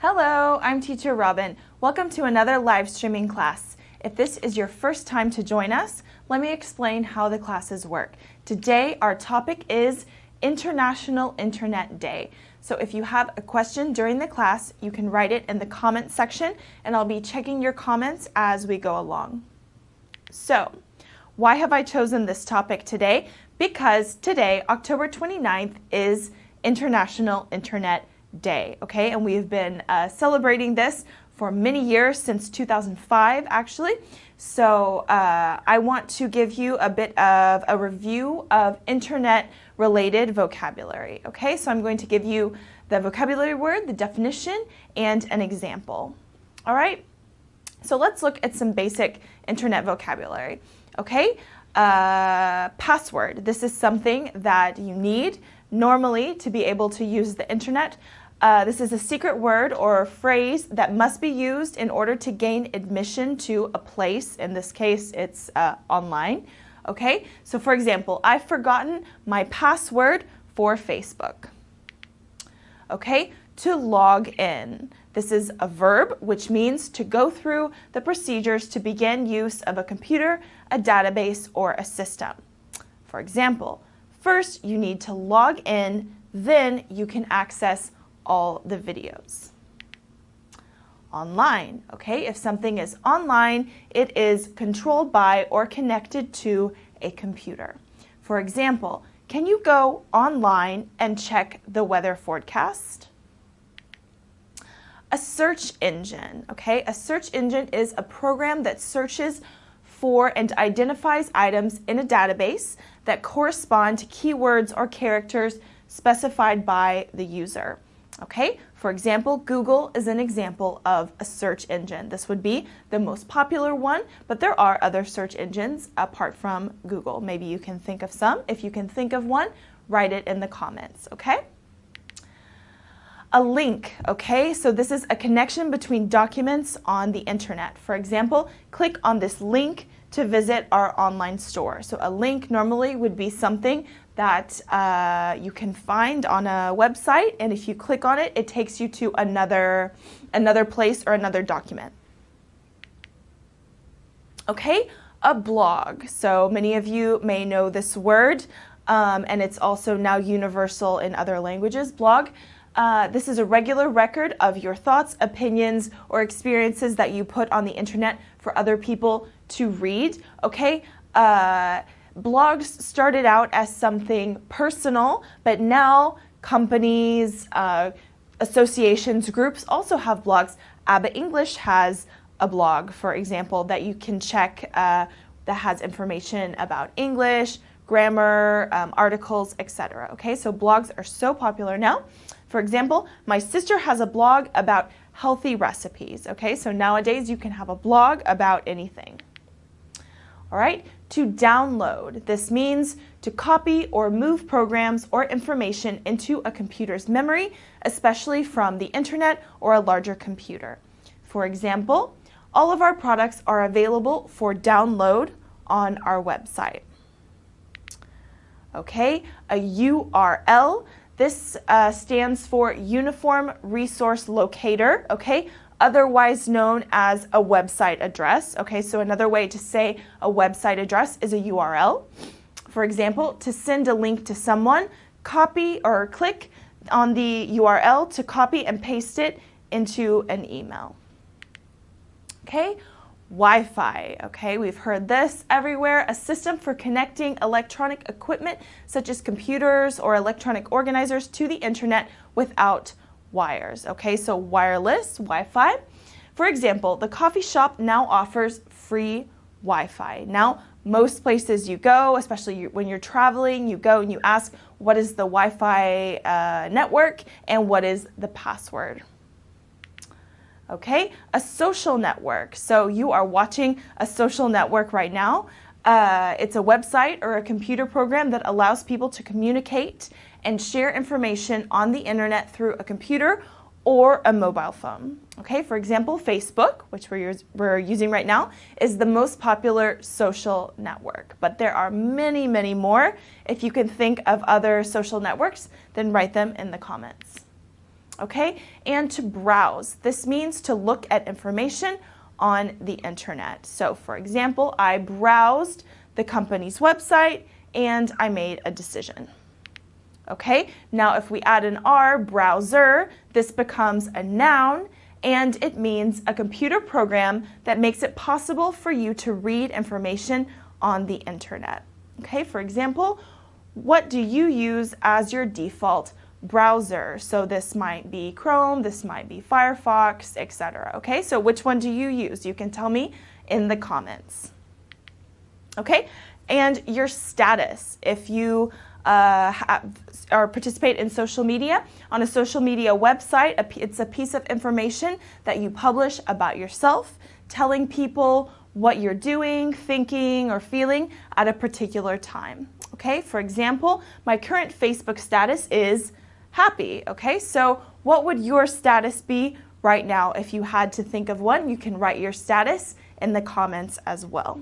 Hello, I'm Teacher Robin. Welcome to another live streaming class. If this is your first time to join us, let me explain how the classes work. Today, our topic is International Internet Day. So if you have a question during the class, you can write it in the comments section, and I'll be checking your comments as we go along. So, why have I chosen this topic today? Because today, October 29th, is International Internet Day, okay? And we've been celebrating this for many years, since 2005 actually. So I want to give you a bit of a review of internet related vocabulary, okay? So I'm going to give you the vocabulary word, the definition, and an example. All right? So let's look at some basic internet vocabulary, okay? Password. This is something that you need normally to be able to use the internet. This is a secret word or phrase that must be used in order to gain admission to a place. In this case, it's online. Okay, so for example, I've forgotten my password for Facebook. Okay, to log in. This is a verb, which means to go through the procedures to begin use of a computer, a database, or a system. For example, first you need to log in, then you can access all the videos. Online, okay? If something is online, it is controlled by or connected to a computer. For example, can you go online and check the weather forecast? A search engine, okay? A search engine is a program that searches for and identifies items in a database that correspond to keywords or characters specified by the user. Okay, for example, Google is an example of a search engine. This would be the most popular one, but there are other search engines apart from Google. Maybe you can think of some. If you can think of one, write it in the comments, okay? A link, okay? So this is a connection between documents on the internet. For example, click on this link to visit our online store. So a link normally would be something that you can find on a website, and if you click on it, it takes you to another place or another document. Okay, a blog. So many of you may know this word, and it's also now universal in other languages. Blog. This is a regular record of your thoughts, opinions, or experiences that you put on the internet for other people to read. Okay. Blogs started out as something personal, but now companies, associations, groups also have blogs. ABBA English has a blog, for example, that you can check that has information about English, grammar, articles, etc. Okay, so blogs are so popular now. For example, my sister has a blog about healthy recipes. Okay, so nowadays you can have a blog about anything. All right, to download. This means to copy or move programs or information into a computer's memory, especially from the internet or a larger computer. For example, all of our products are available for download on our website. Okay, a URL. This stands for Uniform Resource Locator, okay? Otherwise known as a website address. Okay, so another way to say a website address is a URL. For example, to send a link to someone, copy or click on the URL to copy and paste it into an email. Okay, Wi-Fi. Okay, we've heard this everywhere. A system for connecting electronic equipment such as computers or electronic organizers to the internet without wires. Okay, so wireless, Wi-Fi. For example, the coffee shop now offers free Wi-Fi. Now, most places you go, especially when you're traveling, you go and you ask, what is the Wi-Fi network and what is the password? Okay, a social network. So you are watching a social network right now. It's a website or a computer program that allows people to communicate and share information on the internet through a computer or a mobile phone. Okay, for example, Facebook, which we're using right now, is the most popular social network. But there are many, many more. If you can think of other social networks, then write them in the comments. Okay, and to browse. This means to look at information on the internet. So for example, I browsed the company's website and I made a decision. Okay, now if we add an R, browser, this becomes a noun and it means a computer program that makes it possible for you to read information on the internet. Okay, for example, what do you use as your default browser? So this might be Chrome, this might be Firefox, etc. Okay, so which one do you use? You can tell me in the comments. Okay, and your status. If you or participate in social media, on a social media website, it's a piece of information that you publish about yourself, telling people what you're doing, thinking, or feeling at a particular time. Okay, for example, my current Facebook status is happy. Okay, so what would your status be right now? If you had to think of one, you can write your status in the comments as well.